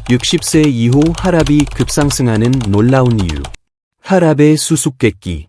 60세 이후 혈압이 급상승하는 놀라운 이유. 혈압의 수수께끼.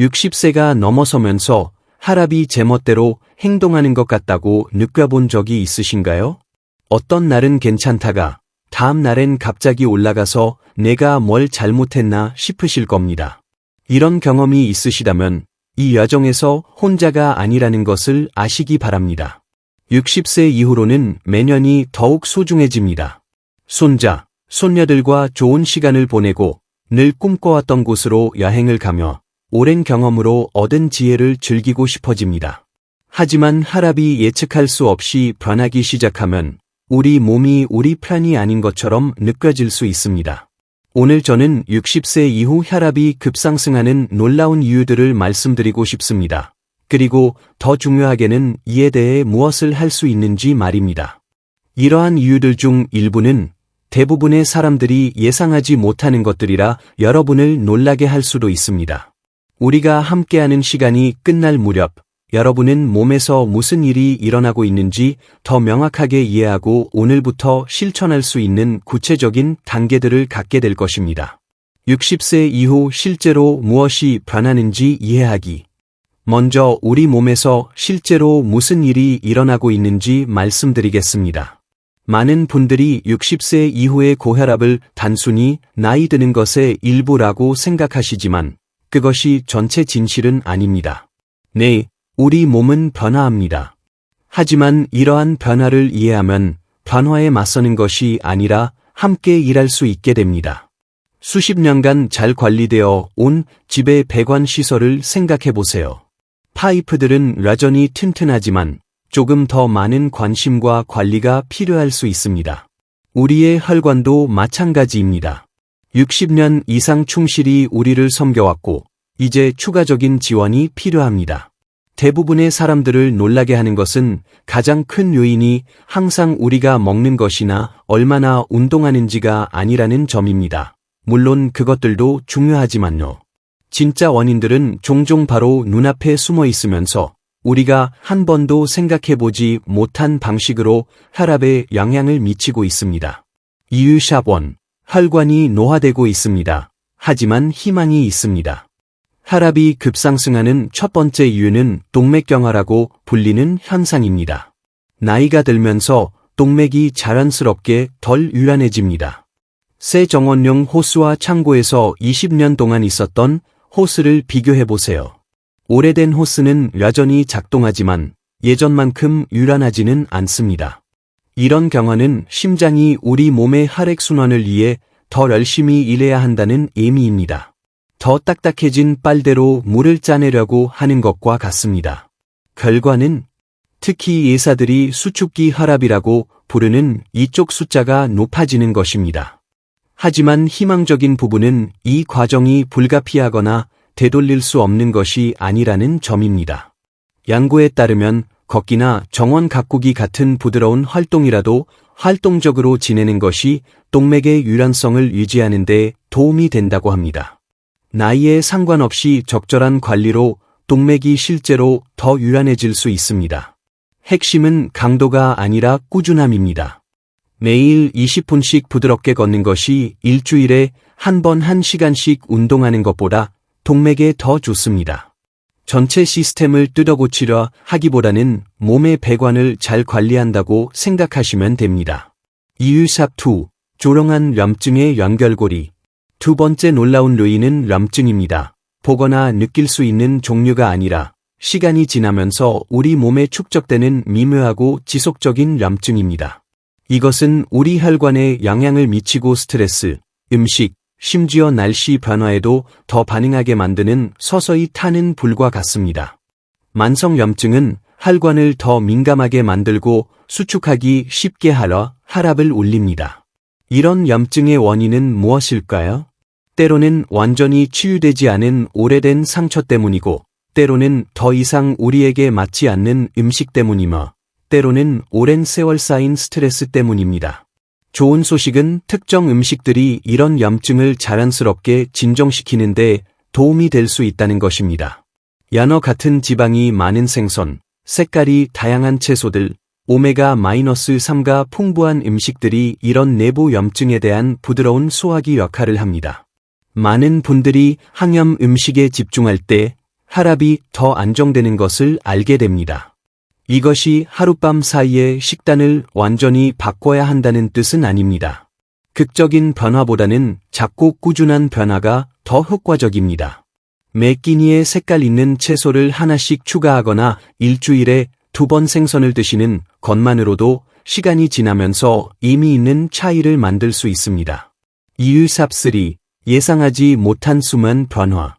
60세가 넘어서면서 혈압이 제멋대로 행동하는 것 같다고 느껴본 적이 있으신가요? 어떤 날은 괜찮다가 다음 날엔 갑자기 올라가서 내가 뭘 잘못했나 싶으실 겁니다. 이런 경험이 있으시다면 이 여정에서 혼자가 아니라는 것을 아시기 바랍니다. 60세 이후로는 매년이 더욱 소중해집니다. 손자, 손녀들과 좋은 시간을 보내고 늘 꿈꿔왔던 곳으로 여행을 가며 오랜 경험으로 얻은 지혜를 즐기고 싶어집니다. 하지만 혈압이 예측할 수 없이 변하기 시작하면 우리 몸이 우리 편이 아닌 것처럼 느껴질 수 있습니다. 오늘 저는 60세 이후 혈압이 급상승하는 놀라운 이유들을 말씀드리고 싶습니다. 그리고 더 중요하게는 이에 대해 무엇을 할 수 있는지 말입니다. 이러한 이유들 중 일부는 대부분의 사람들이 예상하지 못하는 것들이라 여러분을 놀라게 할 수도 있습니다. 우리가 함께하는 시간이 끝날 무렵 여러분은 몸에서 무슨 일이 일어나고 있는지 더 명확하게 이해하고 오늘부터 실천할 수 있는 구체적인 단계들을 갖게 될 것입니다. 60세 이후 실제로 무엇이 변하는지 이해하기. 먼저 우리 몸에서 실제로 무슨 일이 일어나고 있는지 말씀드리겠습니다. 많은 분들이 60세 이후의 고혈압을 단순히 나이 드는 것의 일부라고 생각하시지만 그것이 전체 진실은 아닙니다. 네, 우리 몸은 변화합니다. 하지만 이러한 변화를 이해하면 변화에 맞서는 것이 아니라 함께 일할 수 있게 됩니다. 수십 년간 잘 관리되어 온 집의 배관 시설을 생각해 보세요. 파이프들은 여전히 튼튼하지만 조금 더 많은 관심과 관리가 필요할 수 있습니다. 우리의 혈관도 마찬가지입니다. 60년 이상 충실히 우리를 섬겨왔고 이제 추가적인 지원이 필요합니다. 대부분의 사람들을 놀라게 하는 것은 가장 큰 요인이 항상 우리가 먹는 것이나 얼마나 운동하는지가 아니라는 점입니다. 물론 그것들도 중요하지만요. 진짜 원인들은 종종 바로 눈앞에 숨어 있으면서 우리가 한 번도 생각해보지 못한 방식으로 혈압에 영향을 미치고 있습니다. 이유 샵 1. 혈관이 노화되고 있습니다. 하지만 희망이 있습니다. 혈압이 급상승하는 첫 번째 이유는 동맥경화라고 불리는 현상입니다. 나이가 들면서 동맥이 자연스럽게 덜 유연해집니다. 새 정원용 호스와 창고에서 20년 동안 있었던 호스를 비교해보세요. 오래된 호스는 여전히 작동하지만 예전만큼 유연하지는 않습니다. 이런 경화는 심장이 우리 몸의 혈액순환을 위해 더 열심히 일해야 한다는 의미입니다. 더 딱딱해진 빨대로 물을 짜내려고 하는 것과 같습니다. 결과는 특히 의사들이 수축기 혈압이라고 부르는 이쪽 숫자가 높아지는 것입니다. 하지만 희망적인 부분은 이 과정이 불가피하거나 되돌릴 수 없는 것이 아니라는 점입니다. 연구에 따르면 걷기나 정원 가꾸기 같은 부드러운 활동이라도 활동적으로 지내는 것이 동맥의 유연성을 유지하는 데 도움이 된다고 합니다. 나이에 상관없이 적절한 관리로 동맥이 실제로 더 유연해질 수 있습니다. 핵심은 강도가 아니라 꾸준함입니다. 매일 20분씩 부드럽게 걷는 것이 일주일에 한 번 1시간씩 운동하는 것보다 동맥에 더 좋습니다. 전체 시스템을 뜯어고치려 하기보다는 몸의 배관을 잘 관리한다고 생각하시면 됩니다. 이유 샵 2. 조롱한 염증의 연결고리. 두 번째 놀라운 요인은 염증입니다. 보거나 느낄 수 있는 종류가 아니라 시간이 지나면서 우리 몸에 축적되는 미묘하고 지속적인 염증입니다. 이것은 우리 혈관에 영향을 미치고 스트레스, 음식, 심지어 날씨 변화에도 더 반응하게 만드는 서서히 타는 불과 같습니다. 만성 염증은 혈관을 더 민감하게 만들고 수축하기 쉽게 하려 혈압을 올립니다. 이런 염증의 원인은 무엇일까요? 때로는 완전히 치유되지 않은 오래된 상처 때문이고, 때로는 더 이상 우리에게 맞지 않는 음식 때문이며, 때로는 오랜 세월 쌓인 스트레스 때문입니다. 좋은 소식은 특정 음식들이 이런 염증을 자연스럽게 진정시키는 데 도움이 될 수 있다는 것입니다. 연어 같은 지방이 많은 생선, 색깔이 다양한 채소들, 오메가-3가 풍부한 음식들이 이런 내부 염증에 대한 부드러운 소화기 역할을 합니다. 많은 분들이 항염 음식에 집중할 때 혈압이 더 안정되는 것을 알게 됩니다. 이것이 하룻밤 사이에 식단을 완전히 바꿔야 한다는 뜻은 아닙니다. 극적인 변화보다는 작고 꾸준한 변화가 더 효과적입니다. 매 끼니에 색깔 있는 채소를 하나씩 추가하거나 일주일에 2번 생선을 드시는 것만으로도 시간이 지나면서 의미 있는 차이를 만들 수 있습니다. 이유 삽3. 예상하지 못한 수면 변화.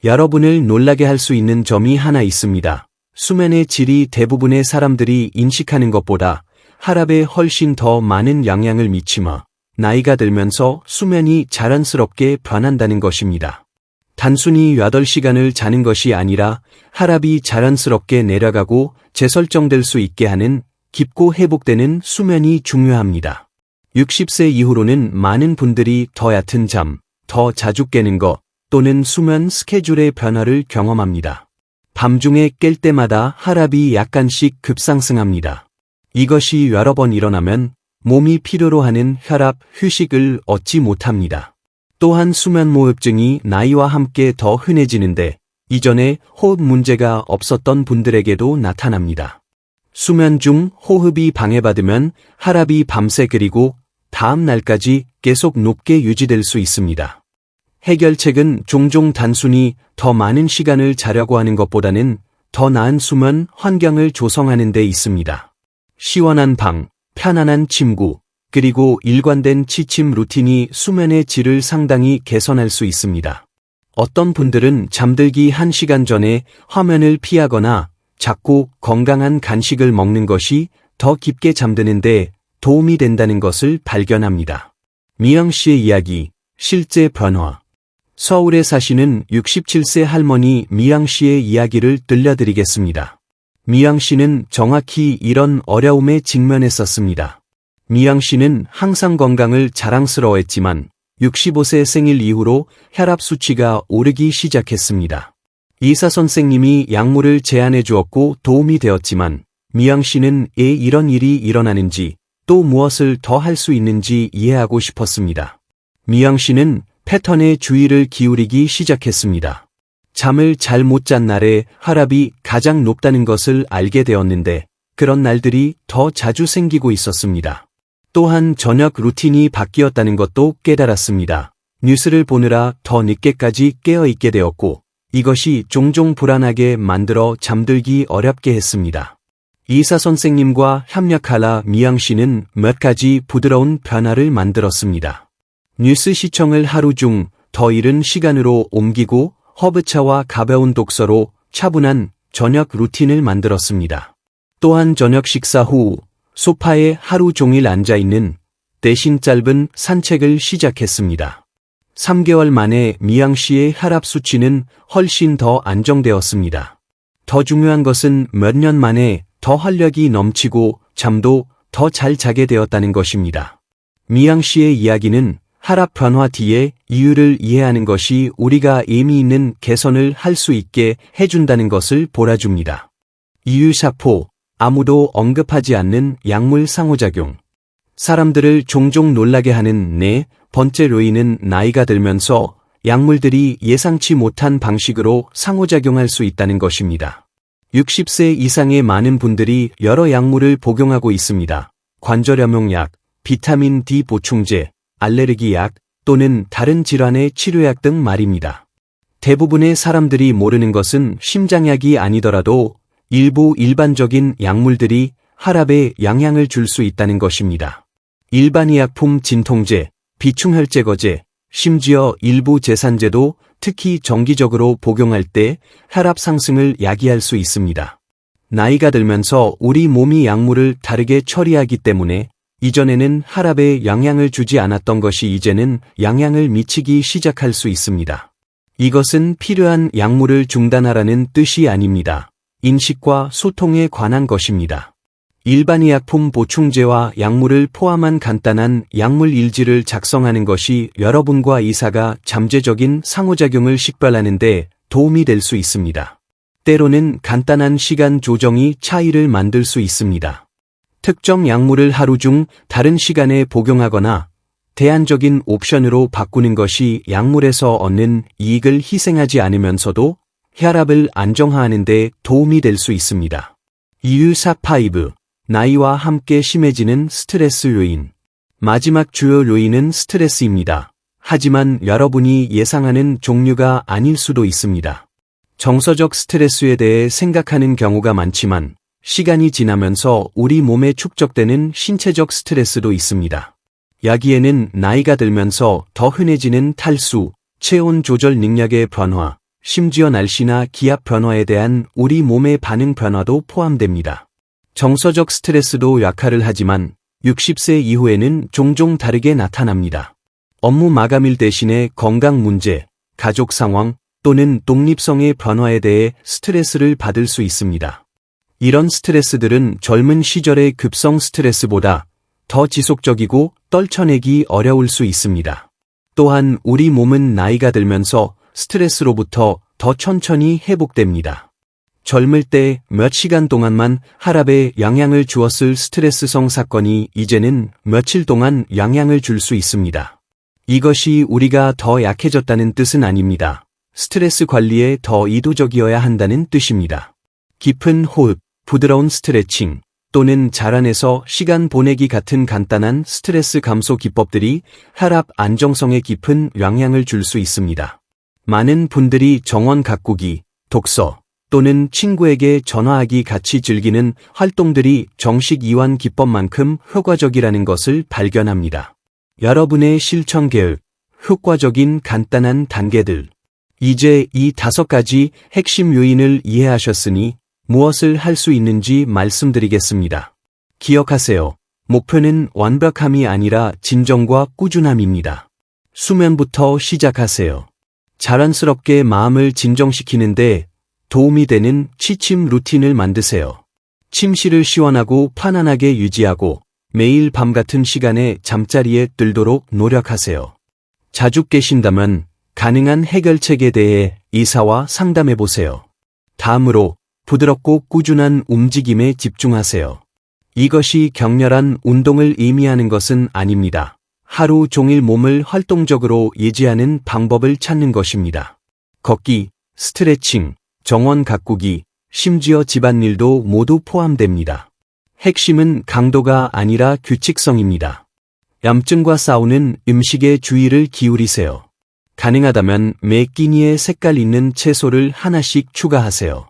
여러분을 놀라게 할 수 있는 점이 하나 있습니다. 수면의 질이 대부분의 사람들이 인식하는 것보다 혈압에 훨씬 더 많은 영향을 미치며 나이가 들면서 수면이 자연스럽게 변한다는 것입니다. 단순히 8시간을 자는 것이 아니라 혈압이 자연스럽게 내려가고 재설정될 수 있게 하는 깊고 회복되는 수면이 중요합니다. 60세 이후로는 많은 분들이 더 얕은 잠, 더 자주 깨는 것 또는 수면 스케줄의 변화를 경험합니다. 밤중에 깰 때마다 혈압이 약간씩 급상승합니다. 이것이 여러 번 일어나면 몸이 필요로 하는 혈압 휴식을 얻지 못합니다. 또한 수면무호흡증이 나이와 함께 더 흔해지는데 이전에 호흡 문제가 없었던 분들에게도 나타납니다. 수면 중 호흡이 방해받으면 혈압이 밤새 그리고 다음 날까지 계속 높게 유지될 수 있습니다. 해결책은 종종 단순히 더 많은 시간을 자려고 하는 것보다는 더 나은 수면 환경을 조성하는 데 있습니다. 시원한 방, 편안한 침구, 그리고 일관된 취침 루틴이 수면의 질을 상당히 개선할 수 있습니다. 어떤 분들은 잠들기 1시간 전에 화면을 피하거나 작고 건강한 간식을 먹는 것이 더 깊게 잠드는데 도움이 된다는 것을 발견합니다. 미영 씨의 이야기, 실제 변화. 서울에 사시는 67세 할머니 미영 씨의 이야기를 들려드리겠습니다. 미영 씨는 정확히 이런 어려움에 직면했었습니다. 미영 씨는 항상 건강을 자랑스러워했지만 65세 생일 이후로 혈압 수치가 오르기 시작했습니다. 의사 선생님이 약물을 제안해 주었고 도움이 되었지만 미영 씨는 왜 이런 일이 일어나는지 또 무엇을 더 할 수 있는지 이해하고 싶었습니다. 미영 씨는 패턴에 주의를 기울이기 시작했습니다. 잠을 잘 못 잔 날에 혈압이 가장 높다는 것을 알게 되었는데 그런 날들이 더 자주 생기고 있었습니다. 또한 저녁 루틴이 바뀌었다는 것도 깨달았습니다. 뉴스를 보느라 더 늦게까지 깨어있게 되었고 이것이 종종 불안하게 만들어 잠들기 어렵게 했습니다. 의사 선생님과 협력하라 미영 씨는 몇 가지 부드러운 변화를 만들었습니다. 뉴스 시청을 하루 중 더 이른 시간으로 옮기고 허브차와 가벼운 독서로 차분한 저녁 루틴을 만들었습니다. 또한 저녁 식사 후 소파에 하루 종일 앉아있는 대신 짧은 산책을 시작했습니다. 3개월 만에 미영 씨의 혈압 수치는 훨씬 더 안정되었습니다. 더 중요한 것은 몇 년 만에 더 활력이 넘치고 잠도 더 잘 자게 되었다는 것입니다. 미영 씨의 이야기는 혈압 변화 뒤에 이유를 이해하는 것이 우리가 의미 있는 개선을 할 수 있게 해준다는 것을 보여줍니다. 이유 샤포, 아무도 언급하지 않는 약물 상호작용. 사람들을 종종 놀라게 하는 네 번째 요인은 나이가 들면서 약물들이 예상치 못한 방식으로 상호작용할 수 있다는 것입니다. 60세 이상의 많은 분들이 여러 약물을 복용하고 있습니다. 관절염용약, 비타민 D 보충제, 알레르기 약 또는 다른 질환의 치료약 등 말입니다. 대부분의 사람들이 모르는 것은 심장약이 아니더라도 일부 일반적인 약물들이 혈압에 영향을 줄 수 있다는 것입니다. 일반 의약품 진통제, 비충혈제거제, 심지어 일부 제산제도 특히 정기적으로 복용할 때 혈압 상승을 야기할 수 있습니다. 나이가 들면서 우리 몸이 약물을 다르게 처리하기 때문에 이전에는 혈압에 영향을 주지 않았던 것이 이제는 영향을 미치기 시작할 수 있습니다. 이것은 필요한 약물을 중단하라는 뜻이 아닙니다. 인식과 소통에 관한 것입니다. 일반 의약품 보충제와 약물을 포함한 간단한 약물 일지를 작성하는 것이 여러분과 의사가 잠재적인 상호작용을 식별하는 데 도움이 될 수 있습니다. 때로는 간단한 시간 조정이 차이를 만들 수 있습니다. 특정 약물을 하루 중 다른 시간에 복용하거나 대안적인 옵션으로 바꾸는 것이 약물에서 얻는 이익을 희생하지 않으면서도 혈압을 안정화하는 데 도움이 될 수 있습니다. 이유 4. 나이와 함께 심해지는 스트레스 요인. 마지막 주요 요인은 스트레스입니다. 하지만 여러분이 예상하는 종류가 아닐 수도 있습니다. 정서적 스트레스에 대해 생각하는 경우가 많지만 시간이 지나면서 우리 몸에 축적되는 신체적 스트레스도 있습니다. 여기에는 나이가 들면서 더 흔해지는 탈수, 체온 조절 능력의 변화, 심지어 날씨나 기압 변화에 대한 우리 몸의 반응 변화도 포함됩니다. 정서적 스트레스도 역할을 하지만 60세 이후에는 종종 다르게 나타납니다. 업무 마감일 대신에 건강 문제, 가족 상황 또는 독립성의 변화에 대해 스트레스를 받을 수 있습니다. 이런 스트레스들은 젊은 시절의 급성 스트레스보다 더 지속적이고 떨쳐내기 어려울 수 있습니다. 또한 우리 몸은 나이가 들면서 스트레스로부터 더 천천히 회복됩니다. 젊을 때 몇 시간 동안만 혈압에 영향을 주었을 스트레스성 사건이 이제는 며칠 동안 영향을 줄 수 있습니다. 이것이 우리가 더 약해졌다는 뜻은 아닙니다. 스트레스 관리에 더 이도적이어야 한다는 뜻입니다. 깊은 호흡, 부드러운 스트레칭, 또는 자란에서 시간 보내기 같은 간단한 스트레스 감소 기법들이 혈압 안정성에 깊은 영향을 줄 수 있습니다. 많은 분들이 정원 가꾸기, 독서, 또는 친구에게 전화하기 같이 즐기는 활동들이 정식 이완 기법만큼 효과적이라는 것을 발견합니다. 여러분의 실천 계획, 효과적인 간단한 단계들. 이제 이 5가지 핵심 요인을 이해하셨으니 무엇을 할 수 있는지 말씀드리겠습니다. 기억하세요. 목표는 완벽함이 아니라 진정과 꾸준함입니다. 수면부터 시작하세요. 자연스럽게 마음을 진정시키는데 도움이 되는 취침 루틴을 만드세요. 침실을 시원하고 편안하게 유지하고 매일 밤 같은 시간에 잠자리에 들도록 노력하세요. 자주 깨신다면 가능한 해결책에 대해 의사와 상담해보세요. 다음으로 부드럽고 꾸준한 움직임에 집중하세요. 이것이 격렬한 운동을 의미하는 것은 아닙니다. 하루 종일 몸을 활동적으로 유지하는 방법을 찾는 것입니다. 걷기, 스트레칭, 정원 가꾸기, 심지어 집안일도 모두 포함됩니다. 핵심은 강도가 아니라 규칙성입니다. 염증과 싸우는 음식에 주의를 기울이세요. 가능하다면 매 끼니에 색깔 있는 채소를 하나씩 추가하세요.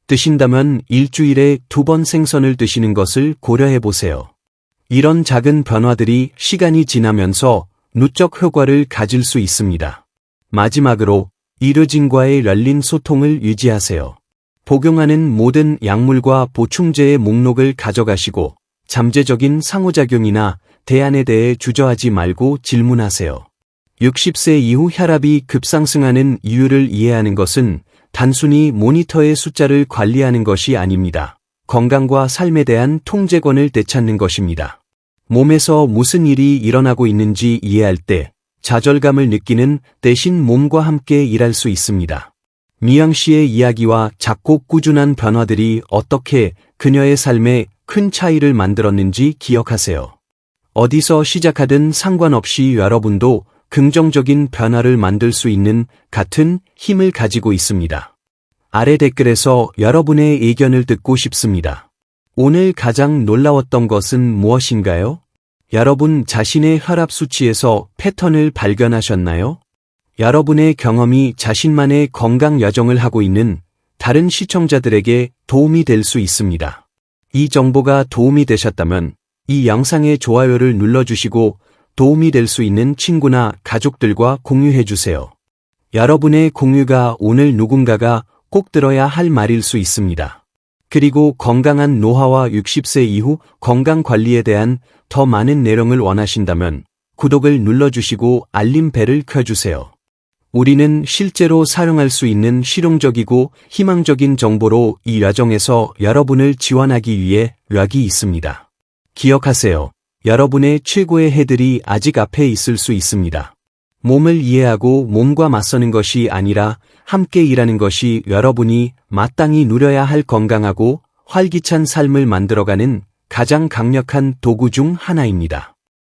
드신다면 일주일에 2번 생선을 드시는 것을 고려해보세요. 이런 작은 변화들이 시간이 지나면서 누적 효과를 가질 수 있습니다. 마지막으로 의료진과의 열린 소통을 유지하세요. 복용하는 모든 약물과 보충제의 목록을 가져가시고 잠재적인 상호작용이나 대안에 대해 주저하지 말고 질문하세요. 60세 이후 혈압이 급상승하는 이유를 이해하는 것은 단순히 모니터의 숫자를 관리하는 것이 아닙니다. 건강과 삶에 대한 통제권을 되찾는 것입니다. 몸에서 무슨 일이 일어나고 있는지 이해할 때 좌절감을 느끼는 대신 몸과 함께 일할 수 있습니다. 미영 씨의 이야기와 작고 꾸준한 변화들이 어떻게 그녀의 삶에 큰 차이를 만들었는지 기억하세요. 어디서 시작하든 상관없이 여러분도 긍정적인 변화를 만들 수 있는 같은 힘을 가지고 있습니다. 아래 댓글에서 여러분의 의견을 듣고 싶습니다. 오늘 가장 놀라웠던 것은 무엇인가요? 여러분 자신의 혈압 수치에서 패턴을 발견하셨나요? 여러분의 경험이 자신만의 건강 여정을 하고 있는 다른 시청자들에게 도움이 될 수 있습니다. 이 정보가 도움이 되셨다면 이 영상에 좋아요를 눌러주시고 도움이 될 수 있는 친구나 가족들과 공유해주세요. 여러분의 공유가 오늘 누군가가 꼭 들어야 할 말일 수 있습니다. 그리고 건강한 노화와 60세 이후 건강관리에 대한 더 많은 내용을 원하신다면 구독을 눌러주시고 알림벨을 켜주세요. 우리는 실제로 사용할 수 있는 실용적이고 희망적인 정보로 이 여정에서 여러분을 지원하기 위해 여기 있습니다. 기억하세요. 여러분의 최고의 해들이 아직 앞에 있을 수 있습니다. 몸을 이해하고 몸과 맞서는 것이 아니라 함께 일하는 것이 여러분이 마땅히 누려야 할 건강하고 활기찬 삶을 만들어가는 가장 강력한 도구 중 하나입니다.